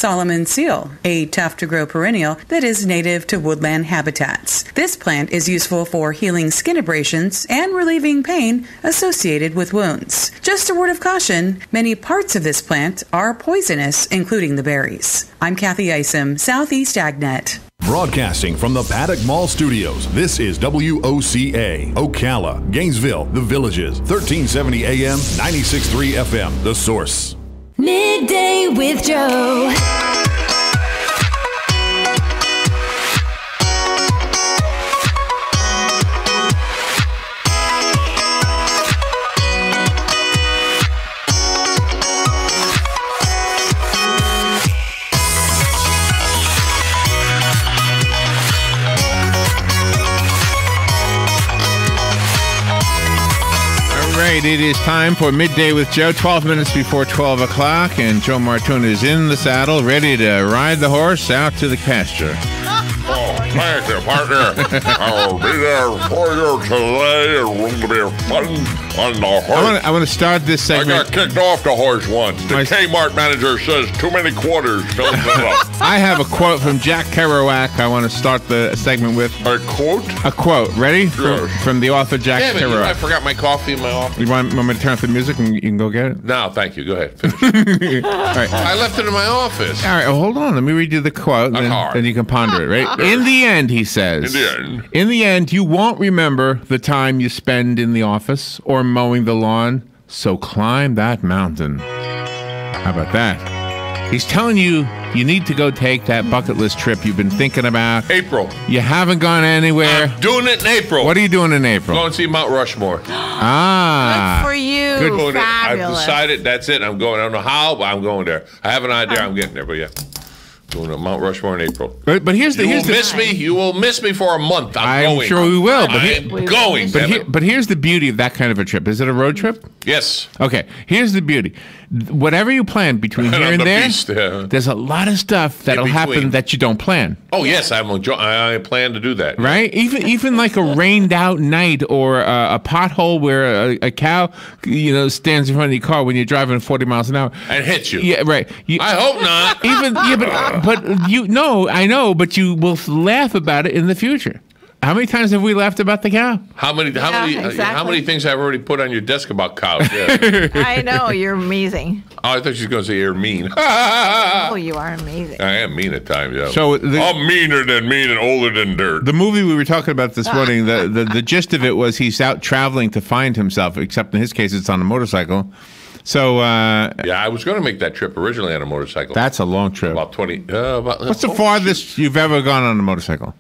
Solomon seal, a tough-to-grow perennial that is native to woodland habitats. This plant is useful for healing skin abrasions and relieving pain associated with wounds. Just a word of caution, many parts of this plant are poisonous, including the berries. I'm Kathy Isom, Southeast AgNet. Broadcasting from the Paddock Mall Studios, this is WOCA, Ocala, Gainesville, The Villages, 1370 AM, 96.3 FM, The Source. Midday with Joe. It is time for Midday with Joe, 12 minutes before 12 o'clock, and Joe Martone is in the saddle, ready to ride the horse out to the pasture. Oh, thank you, partner. I'll be there for you today. It's going to be fun on the horse. I want to start this segment. I got kicked off the horse once. The Kmart manager says too many quarters. I have a quote from Jack Kerouac I want to start the segment with. A quote? A quote. Ready? Yes. From the author Jack Kerouac. I forgot my coffee in my office. You want me to turn off the music and you can go get it? No, thank you. Go ahead. All right. I left it in my office. All right, well, hold on. Let me read you the quote, and then you can ponder it, right? In the end, he says. In the end, you won't remember the time you spend in the office or mowing the lawn, so climb that mountain. How about that? He's telling you you need to go take that bucket list trip you've been thinking about. April. You haven't gone anywhere. I'm doing it in April. What are you doing in April? Going to see Mount Rushmore. Good for you. Good. I've decided that's it. I'm going. I don't know how, but I'm going there. I have an idea. I'm getting there, but yeah. Going to Mount Rushmore in April. But here's the You will miss me for a month. I'm going. Sure we will. But I'm going. But here's the beauty of that kind of a trip. Is it a road trip? Yes. Okay. Here's the beauty. Whatever you plan between here and there, there's a lot of stuff that'll happen that you don't plan. Oh yes, I plan to do that. Right? Even like a rained out night or a pothole where a cow, stands in front of your car when you're driving 40 miles an hour and hits you. Yeah, right. I hope not. But I know, but you will laugh about it in the future. How many times have we laughed about the cow? How many things I've already put on your desk about cows? Yeah. I know, you're amazing. Oh, I thought she was going to say you're mean. Oh, you are amazing. I am mean at times, yeah. So I'm meaner than mean and older than dirt. The movie we were talking about this morning, the gist of it was he's out traveling to find himself, except in his case it's on a motorcycle. So I was going to make that trip originally on a motorcycle. That's a long trip. About 20. What's the farthest you've ever gone on a motorcycle?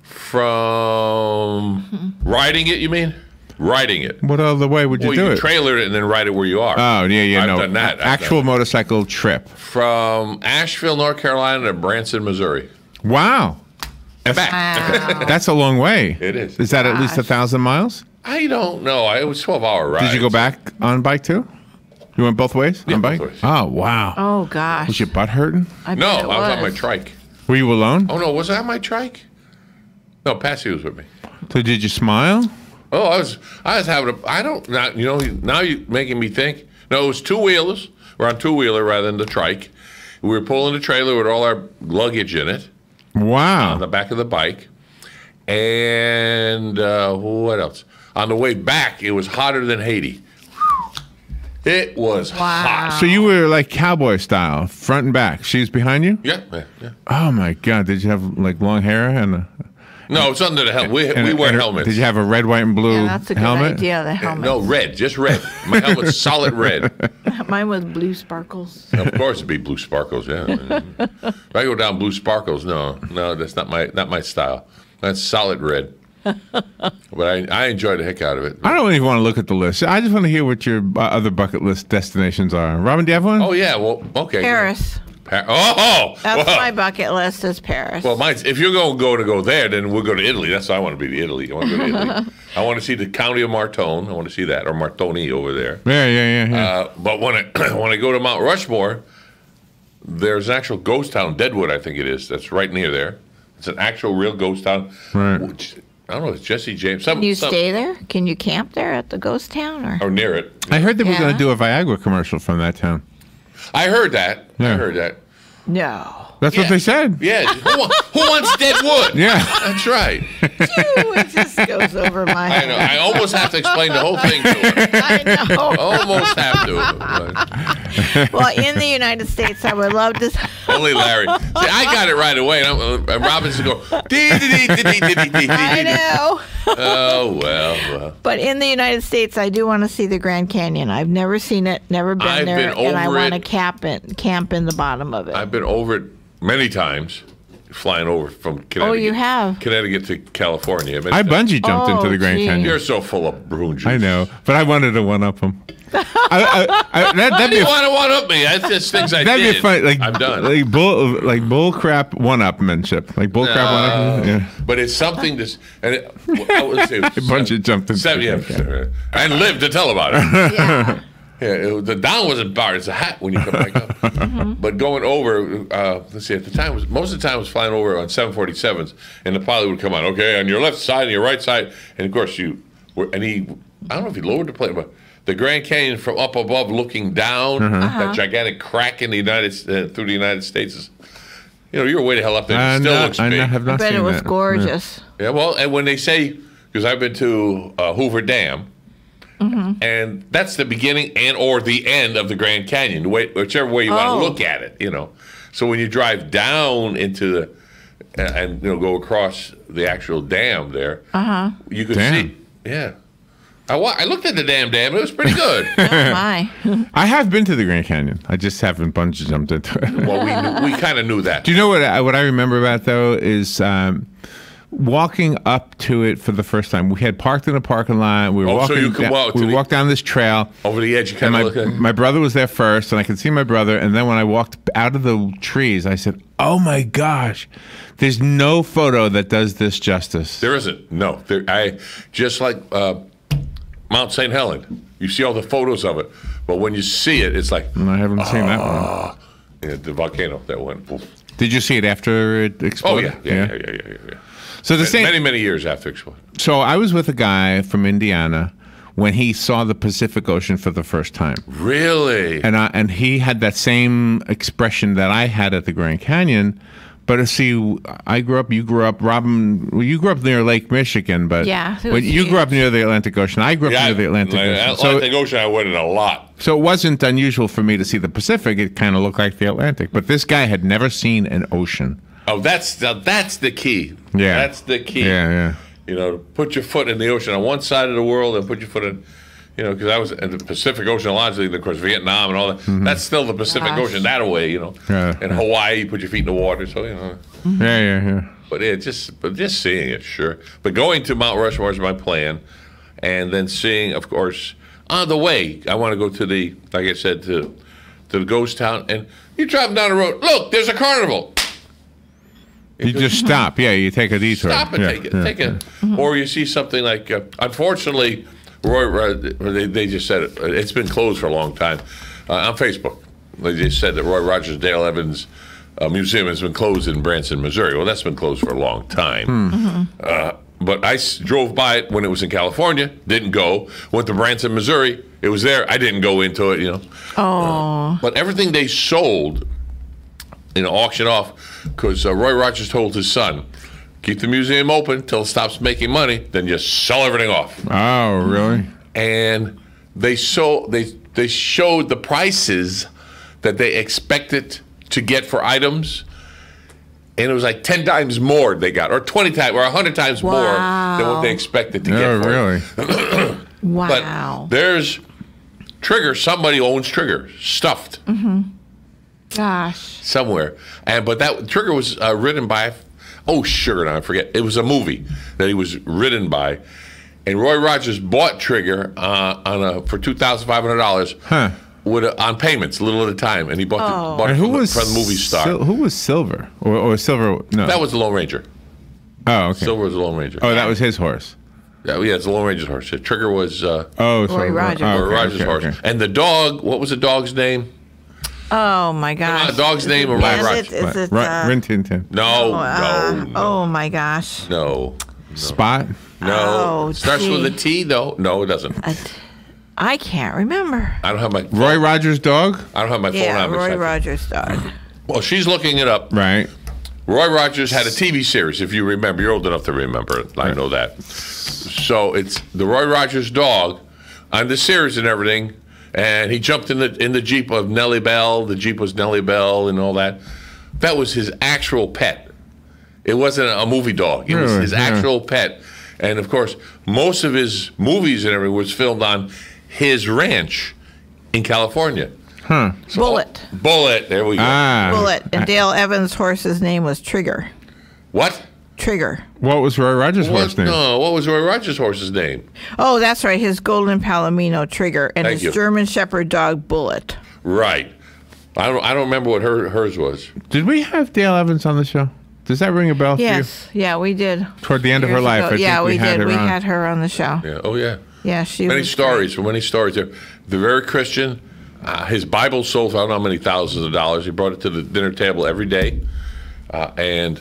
From riding it, you mean? Riding it. What other way would you do it? You trailer it and then ride it where you are. Oh, yeah, I've done that. Actual motorcycle trip. From Asheville, North Carolina to Branson, Missouri. Wow. And back. Wow. That's a long way. It is. Is that at least 1,000 miles? I don't know. It was 12-hour ride. Did you go back on bike too? You went both ways on bike? Both ways. Oh, wow. Oh, gosh. Was your butt hurting? I was on my trike. Were you alone? Oh, no. Was I on my trike? No, Patsy was with me. So did you smile? Oh, I was having now you're making me think. No, it was two-wheelers. We're on two-wheeler rather than the trike. We were pulling the trailer with all our luggage in it. Wow. On the back of the bike. And what else? On the way back, it was hotter than Haiti. It was hot. So you were like cowboy style, front and back. She's behind you? Yeah. Oh, my God. Did you have like long hair? No, it's under the helmet. We wear helmets. Did you have a red, white, and blue helmet? That's a good idea, the helmet. No, red. Just red. My helmet's solid red. Mine was blue sparkles. Of course it'd be blue sparkles, yeah. If I go down blue sparkles, no, that's not my style. That's solid red. But I enjoy the heck out of it. I don't even want to look at the list. I just want to hear what your other bucket list destinations are. Robin, do you have one? Oh, yeah. Well, okay. Paris. That's my bucket list is Paris. Well, if you're going to go there, then we'll go to Italy. That's why I want to be to Italy. I want to go to Italy. I want to see the county of Martone. I want to see that, or Martoni over there. Yeah. But when I go to Mount Rushmore, there's an actual ghost town, Deadwood, I think it is. That's right near there. It's an actual real ghost town. Right. Which, I don't know. It's Jesse James. Can you stay there? Can you camp there at the ghost town or near it? I heard they were going to do a Viagra commercial from that town. I heard that. Yeah. I heard that. No. That's what they said. Yeah. Who wants dead wood? Yeah. That's right. It just goes over my I head. know. I almost have to explain the whole thing to her. I know. Almost have to. Well, in the United States, I would love to. Only Larry. See, I got it right away. And Robinson go. I know. Oh well. But in the United States, I do want to see the Grand Canyon. I've never seen it, never been I've there, been and I over want to it. camp in the bottom of it. I've been over it many times, flying over from Connecticut. Oh, you have? Connecticut to California. I bungee jumped into the Grand gee. Canyon. You're so full of broom juice. I know, but I wanted to one-up him. Why That'd do be you want to one-up me? That's just things I that'd did. be fun. Like I'm done. like bull crap one-upmanship. Like bull crap one-up. Yeah. But it's something to. And I would say Bungee jumped into the Grand yeah, and lived to tell about it. Yeah. Yeah, the down wasn't bar; it's a hat when you come back up. But going over, let's see, at the time most of the time I was flying over on 747s, and the pilot would come on. Okay, on your left side and your right side, and of course I don't know if he lowered the plane, but the Grand Canyon from up above looking down, that gigantic crack in the through the United States is, you're way the hell up there. It still looks big. I have not But seen it was that. gorgeous. Yeah, well, and when they say, because I've been to Hoover Dam, and that's the beginning or the end of the Grand Canyon, whichever way you want to look at it, So when you drive down into and go across the actual dam there, you can see. Yeah. I looked at the dam. It was pretty good. Oh, my. I have been to the Grand Canyon. I just haven't bungee jumped into it. Well, we kind of knew that. Do you know what I remember about though is walking up to it for the first time. We had parked in a parking lot. We were walking. So you could walked down this trail over the edge. You kind of look at my brother was there first, and I could see my brother. And then when I walked out of the trees, I said, "Oh my gosh, there's no photo that does this justice." There isn't. No, just like Mount St. Helen. You see all the photos of it, but when you see it, it's like I haven't seen that one. Yeah, the volcano that went. Did you see it after it exploded? Oh yeah. So the same many years after it exploded. So I was with a guy from Indiana when he saw the Pacific Ocean for the first time. Really? And he had that same expression that I had at the Grand Canyon. But see, I grew up. You grew up, Robin. Well, you grew up near Lake Michigan, but you grew up near the Atlantic Ocean. I grew up near the Atlantic Ocean. Atlantic Ocean, I went in a lot. So it wasn't unusual for me to see the Pacific. It kind of looked like the Atlantic. But this guy had never seen an ocean. Oh, that's the key. Yeah, that's the key. Yeah. Put your foot in the ocean on one side of the world, and put your foot in. Because I was in the Pacific Ocean, logically, of course, Vietnam and all that. Mm-hmm. That's still the Pacific Ocean that way, And Hawaii, you put your feet in the water, so Yeah. But just seeing it, sure. But going to Mount Rushmore is my plan, and then seeing, of course, on the way, I want to go to like I said, to the ghost town, and you drive down the road. Look, there's a carnival. You just stop. Yeah, you take a detour. Stop and take it. Or you see something like, unfortunately, they just said it's been closed for a long time. On Facebook, they just said that Roy Rogers Dale Evans Museum has been closed in Branson, Missouri. Well, that's been closed for a long time. But I drove by it when it was in California, didn't go. Went to Branson, Missouri, it was there. I didn't go into it, But everything they sold, auction off, because Roy Rogers told his son, keep the museum open till it stops making money, then you sell everything off. Oh, really? And they showed the prices that they expected to get for items, and it was like 10 times more they got, or 20 times, or 100 times more than what they expected to get for really? Wow. But there's Trigger, somebody owns Trigger, stuffed. Gosh. Somewhere. But that Trigger was written by, sugar, now I forget. It was a movie that he was written by. And Roy Rogers bought Trigger for $2,500 on payments, a little at a time. And he bought it from the movie star. Who was Silver? Or Silver? No. That was the Lone Ranger. Oh, okay. Silver was the Lone Ranger. Oh, that was his horse. Yeah, it's the Lone Ranger's horse. Trigger was Roy Rogers. Roy Rogers' horse. Okay. And the dog, what was the dog's name? Oh my gosh! Dog's name or Roy Rogers? Is it Rin Tin Tin? No. Oh my gosh! No. Spot? No. Starts with a T though. No, it doesn't. I can't remember. I don't have my Roy Rogers' dog. I don't have my phone on me. Roy Rogers' dog. Well, she's looking it up. Right. Roy Rogers had a TV series, if you remember. You're old enough to remember it. I know that. So it's the Roy Rogers dog on the series and everything. And he jumped in the Jeep of Nellie Bell. The Jeep was Nellie Bell and all that. That was his actual pet. It wasn't a movie dog. It was his actual pet. And, of course, most of his movies and everything was filmed on his ranch in California. Huh. So, Bullet. Bullet. There we go. Bullet. And Dale Evans' horse's name was Trigger. What? Trigger. What was Roy Rogers' horse's name? No, what was Roy Rogers' horse's name? Oh, that's right. His Golden Palomino, Trigger, and his German Shepherd dog, Bullet. Right. I don't remember what hers was. Did we have Dale Evans on the show? Does that ring a bell for you? Yes. Yeah, we did. Toward the end of her life, I think we did. We had her on the show. Yeah. Oh, yeah. Yeah, she many was stories. Many stories. They're very Christian. His Bible sold for I don't know how many thousands of dollars. He brought it to the dinner table every day, and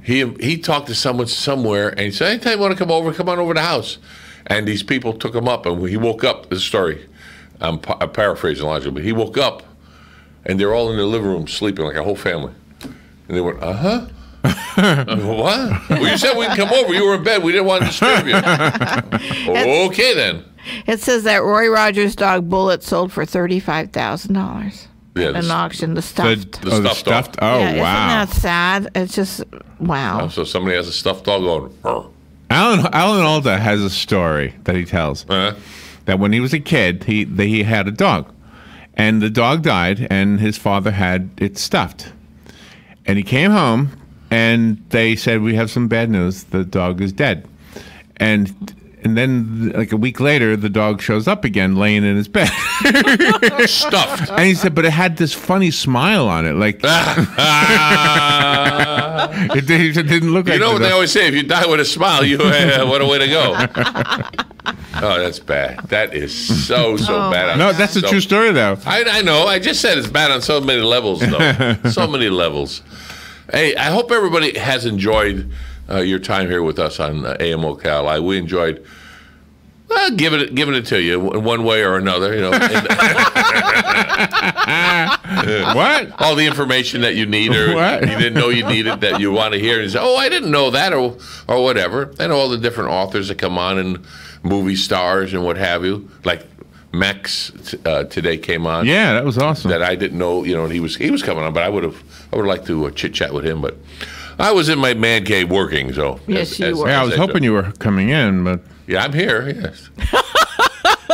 he talked to someone somewhere, and he said, "Anytime you want to come on over to the house." And these people took him up, and he woke up. This story, I'm paraphrasing largely, but he woke up, and they're all in the living room sleeping like a whole family, and they went, "Uh-huh." What? Well, you said we can come over. You were in bed. We didn't want to disturb you. Okay, then. It says that Roy Rogers' dog Bullet sold for $35,000 at an auction. The stuffed. The stuffed dog. Oh, yeah, wow. Isn't that sad? It's just, wow. Oh, so somebody has a stuffed dog going, "Arr." Alan Alda has a story that he tells that when he was a kid, he had a dog, and the dog died, and his father had it stuffed, and he came home, and they said, "We have some bad news. The dog is dead," and then, like a week later, the dog shows up again, laying in his bed, stuffed. and he said, "But it had this funny smile on it, like it didn't look like." You know what they always say: if you die with a smile, you what a way to go. Oh, that's bad. That is so bad. No, that's a true story, though. I know. I just said it's bad on so many levels, though. So many levels. Hey, I hope everybody has enjoyed your time here with us on AM Ocala. We enjoyed giving it to you in one way or another. You know, what? All the information that you need, or you didn't know you needed, that you want to hear, and you say, "Oh, I didn't know that," or whatever. And all the different authors that come on, and movie stars and what have you, like Max today came on. Yeah, that was awesome. That I didn't know, and he was coming on, but I would like to chit chat with him, but I was in my man cave working. So yes, you were. Yeah, I was hoping you were coming in, but yeah, I'm here. Yes,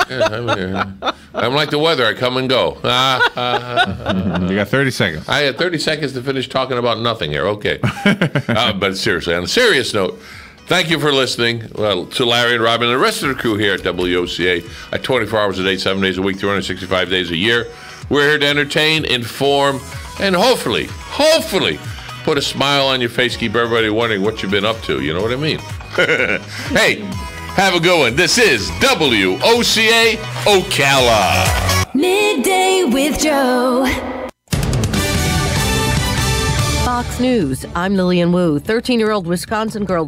yeah, I'm here. I'm like the weather. I come and go. You got 30 seconds. I had 30 seconds to finish talking about nothing here. Okay, but seriously, on a serious note. Thank you for listening to Larry and Robin and the rest of the crew here at WOCA at 24 hours a day, 7 days a week, 365 days a year. We're here to entertain, inform, and hopefully, put a smile on your face, keep everybody wondering what you've been up to. You know what I mean? Hey, have a good one. This is WOCA Ocala. Midday with Joe. Fox News. I'm Lillian Wu. 13-year-old Wisconsin girl